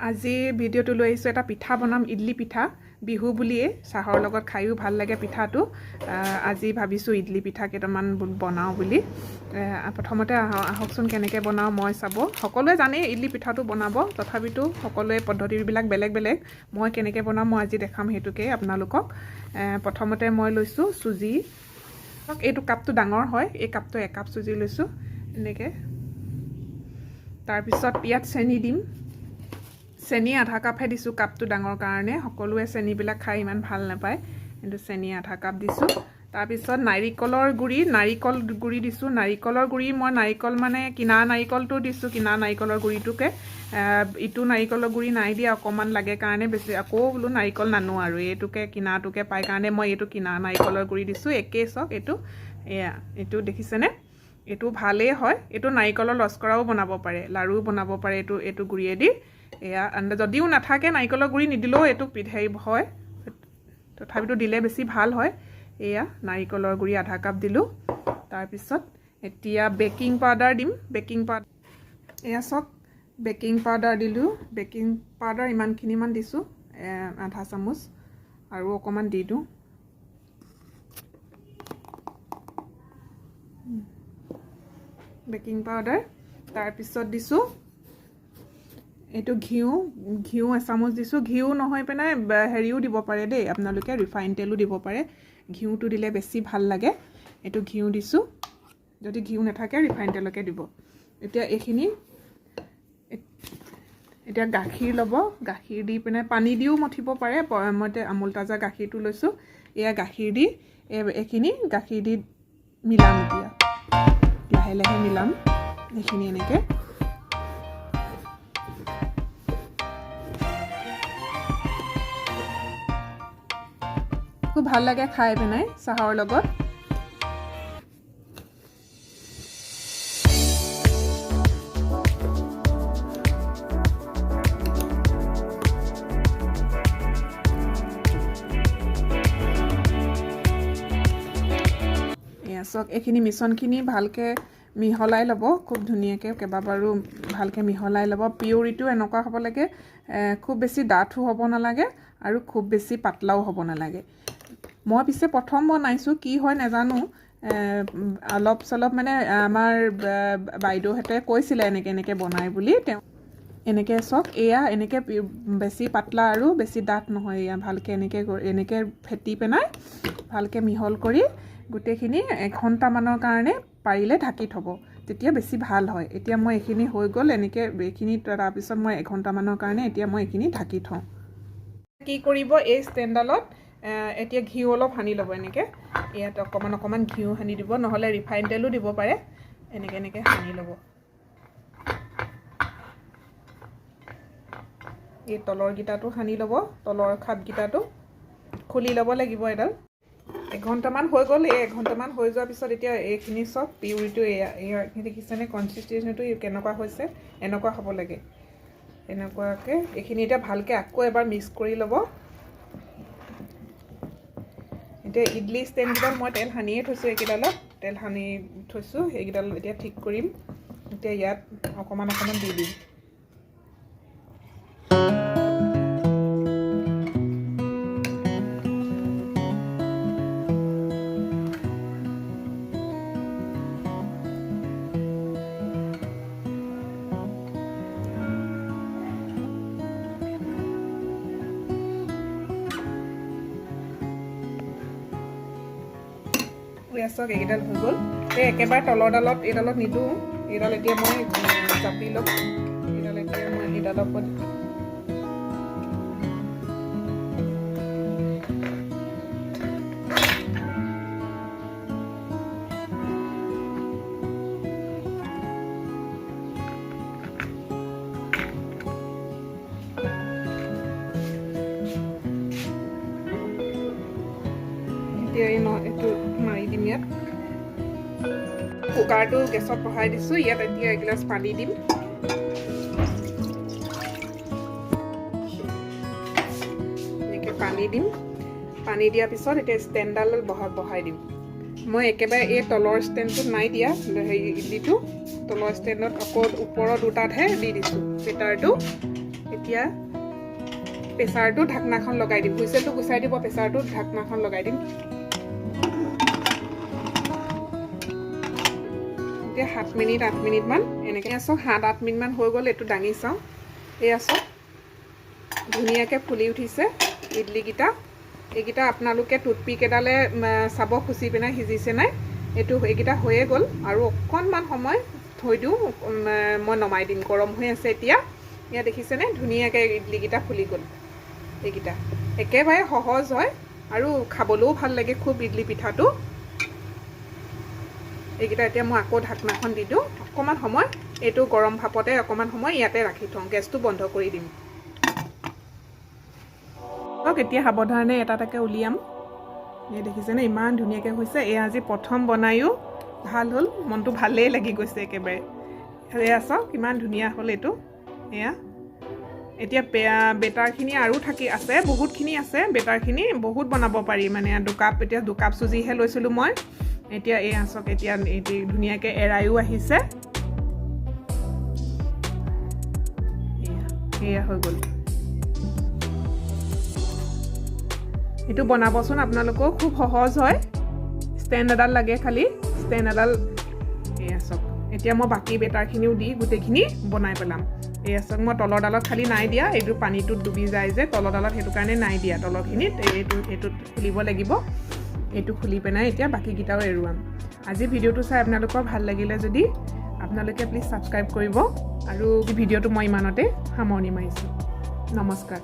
আজি ভিডিঅ'টো লৈ আহিছোঁ এটা পিঠা বনাম ইডলি পিঠা বিহু বুলিয়ে চাহৰ লগত খাইও ভাল লাগে পিঠাটো আজি ভাবিছোঁ ইডলি পিঠা কেইটামান বনাওঁ বুলি প্ৰথমতে আহকচোন কেনেকৈ বনাওঁ মই চাব সকলোৱে জানে ইডলি পিঠাটো বনাব তথাপিতো সকলোৱে পদ্ধতিবিলাক বেলেগ বেলেগ মই কেনেকৈ বনাম মই আজি দেখাম হেতুকে আপোনালোকক প্ৰথমতে মই লৈছোঁ সুজি এইটো কাপটো ডাঙৰ হয় এই কাপটো 1 কাপ সুজি লৈছোঁ এনেকৈ তাৰপিছত ইয়াত চেনি দিম চেনি আধা কাপহে দিছোঁ কাপটো ডাঙৰ কাৰণে সকলোৱে চেনিবিলাক খাই ইমান ভাল নাপায় কিন্তু চেনি আধা কাপ দিছোঁ তাৰপিছত নাৰিকলৰ গুড়ি দিছোঁ নাৰিকলৰ গুড়ি মই নাৰিকল মানে কিনা নাৰিকলটো দিছোঁ কিনা নাৰিকলৰ গুড়িটোকে ইটো নাৰিকলৰ গুড়ি নাই দিয়া অকণমান লাগে কাৰণে বেছি আকৌ বোলো নাৰিকল নানো আৰু এইটোকে কিনাটোকে পাই কাৰণে মই এইটো কিনা নাৰিকলৰ গুড়ি দিছোঁ একেই চক এইটো দেখিছেনে এইটো ভালেই হয় এইটো নাৰিকলৰ লস্কৰাও বনাব পাৰে লাড়ু বনাব পাৰে এইটো গুড়িয়ে দি যদিও নাথাকে নাৰিকলৰ গুড়ি নিদিলেও এইটো হেৰি হয় তথাপিতো দিলে বেছি ভাল হয় এয়া নাৰিকলৰ গুড়ি আধা কাপ দিলোঁ তাৰপিছত এতিয়া বেকিং পাউডাৰ দিম বেকিং পাউডাৰ এয়া চক বেকিং পাউডাৰ দিলোঁ বেকিং পাউডাৰ ইমানখিনিমান দিছোঁ আধা চামুচ আৰু অকণমান দি দিওঁ বেকিং পাউডাৰ তাৰপিছত দিছোঁ এইটো ঘিউ এচামুচ দিছোঁ ঘিউ নহয় পেলাই হেৰিও দিব পাৰে দেই আপোনালোকে ৰিফাইন তেলো দিব পাৰে ঘিউটো দিলে বেছি ভাল লাগে এইটো ঘিউ দিছোঁ যদি ঘিউ নাথাকে ৰিফাইন তেলকে দিব এতিয়া এইখিনি এতিয়া গাখীৰ ল'ব গাখীৰ দি পিনে পানী দিও মঠিব পাৰে মই আমুল তাজা গাখীৰটো লৈছোঁ এয়া গাখীৰ দি এইখিনি গাখীৰ দি মিলাম এতিয়া লাহে লাহে মিলাম এইখিনি এনেকৈ খুব ভাল লাগে খাই পেলাই চাহৰ লগত চক এইখিনি মিশ্ৰণখিনি ভালকৈ মিহলাই ল'ব খুব ধুনীয়াকৈ কেইবাবাৰো ভালকৈ মিহলাই ল'ব পিউৰিটো এনেকুৱা হ'ব লাগে খুব বেছি ডাঠো হ'ব নালাগে আৰু খুব বেছি পাতলাও হ'ব নালাগে মই পিছে প্ৰথম বনাইছোঁ কি হয় নাজানো অলপ চলপ মানে আমাৰ বাইদেউহঁতে কৈছিলে এনেকৈ বনাই বুলি তেওঁ এনেকৈ চক এয়া এনেকৈ বেছি পাতলা আৰু বেছি ডাঠ নহয় এয়া ভালকৈ এনেকৈ ফেটি পেলাই ভালকৈ মিহল কৰি গোটেইখিনি এঘণ্টামানৰ কাৰণে পাৰিলে ঢাকি থ'ব তেতিয়া বেছি ভাল হয় এতিয়া মই এইখিনি হৈ গ'ল এইখিনি তাৰপিছত মই এঘণ্টামানৰ কাৰণে এতিয়া মই এইখিনি ঢাকি থওঁ কি কৰিব এই ষ্টেণ্ডডালত এতিয়া ঘিউ অলপ সানি ল'ব এনেকৈ ইয়াত অকণমান ঘিউ সানি দিব নহ'লে ৰিফাইন তেলো দিব পাৰে এনেকৈ সানি ল'ব এই তলৰকেইটাটো সানি ল'ব তলৰ খাপকেইটাটো খুলি ল'ব লাগিব এডাল এঘণ্টামান হৈ গ'ল এই এঘণ্টামান হৈ যোৱাৰ পিছত এতিয়া এইখিনি চব পিউৰিটো এইখিনি দেখিছেনে কনচিষ্টেঞ্চিটো কেনেকুৱা হৈছে এনেকুৱা হ'ব লাগে এনেকুৱাকৈ এইখিনি এতিয়া ভালকৈ আকৌ এবাৰ মিক্স কৰি ল'ব এতিয়া ইডলি ষ্টেণ্ডকেইডাল মই তেল সানিয়ে থৈছোঁ এইকেইডালত তেল সানি থৈছোঁ সেইকেইডাল এতিয়া ঠিক কৰিম এতিয়া ইয়াত অকণমান দি দিম চক এইকেইডাল হৈ গ'ল এই একেবাৰে তলৰডালত এইডালত নিদিওঁ এইডাল এতিয়া মই জাপি ল'ম এইডাল এতিয়া মই এইডালৰ ওপৰত এতিয়া এইটো মাৰি দিম ইয়াত কুকাৰটো গেছত বহাই দিছোঁ ইয়াত এতিয়া এগিলাচ পানী দিম এনেকৈ পানী দিয়াৰ পিছত এতিয়া ষ্টেণ্ডডাল বহাই দিম মই একেবাৰে এই তলৰ ষ্টেণ্ডটোত নাই দিয়া ইডলিটো তলৰ ষ্টেণ্ডত আকৌ ওপৰৰ দুটাতহে দি দিছোঁ বেটাৰটো এতিয়া প্ৰেছাৰটো ঢাকনাখন লগাই দিম হুইচেলটো গুচাই দিব প্ৰেছাৰটো ঢাকনাখন লগাই দিম এতিয়া 7 মিনিট 8 মিনিট মান এনেকৈ আছো 7-8 মিনিট মান হৈ গ'ল এইটো দাঙি চাওঁ এই আছো ধুনীয়াকৈ ফুলি উঠিছে ইডলিকেইটা এইকেইটা আপোনালোকে টুথপিক এডালে চাব খুচি পিনে সিজিছে নাই এইকেইটা হৈয়ে গ'ল আৰু অকণমান সময় থৈ দিওঁ মই নমাই দিম গৰম হৈ আছে এতিয়া ইয়াত দেখিছেনে ধুনীয়াকৈ ইডলিকেইটা ফুলি গ'ল এইকেইটা একেবাৰে সহজ হয় আৰু খাবলৈও ভাল লাগে খুব ইডলি পিঠাটো এইকেইটা এতিয়া মই আকৌ ঢাকনাখন দি দিওঁ অকণমান সময় এইটো গৰম ভাপতে অকণমান সময় ইয়াতে ৰাখি থওঁ গেছটো বন্ধ কৰি দিম এতিয়া সাৱধানে এটাকে উলিয়াম এই দেখিছেনে ইমান ধুনীয়াকৈ হৈছে এয়া আজি প্ৰথম বনায়ো ভাল হ'ল মনটো ভালেই লাগি গৈছে একেবাৰে এয়া চাওক কিমান ধুনীয়া হ'ল এইটো এয়া এতিয়া বেটাৰখিনি আৰু আছে বহুতখিনি আছে বেটাৰখিনি বহুত বনাব পাৰি মানে এতিয়া 2 কাপ চুজিহে লৈছিলোঁ মই এতিয়া এয়া চাওক এতিয়া এইটো ধুনীয়াকৈ এৰাইও আহিছে এয়া হৈ গ'ল এইটো বনাবচোন আপোনালোকেও খুব সহজ হয় ষ্টেণ্ড এডাল লাগে খালি ষ্টেণ্ড এডাল এয়া চাওক এতিয়া মই বাকী বেটাৰখিনিও দি গোটেইখিনি বনাই পেলাম এয়া চাওক মই তলৰ ডালত খালি নাই দিয়া এইটো পানীটোত ডুবি যায় যে তলৰ ডালত সেইটো কাৰণে নাই দিয়া তলৰখিনিত এইটোত খুলিব লাগিব এইটো খুলি পেলাই এতিয়া বাকীকেইটাও এৰুৱাম আজি ভিডিঅ'টো চাই আপোনালোকৰ ভাল লাগিলে যদি আপোনালোকে প্লিজ ছাবস্ক্ৰাইব কৰিব আৰু ভিডিঅ'টো মই ইমানতে সামৰণি মাৰিছোঁ নমস্কাৰ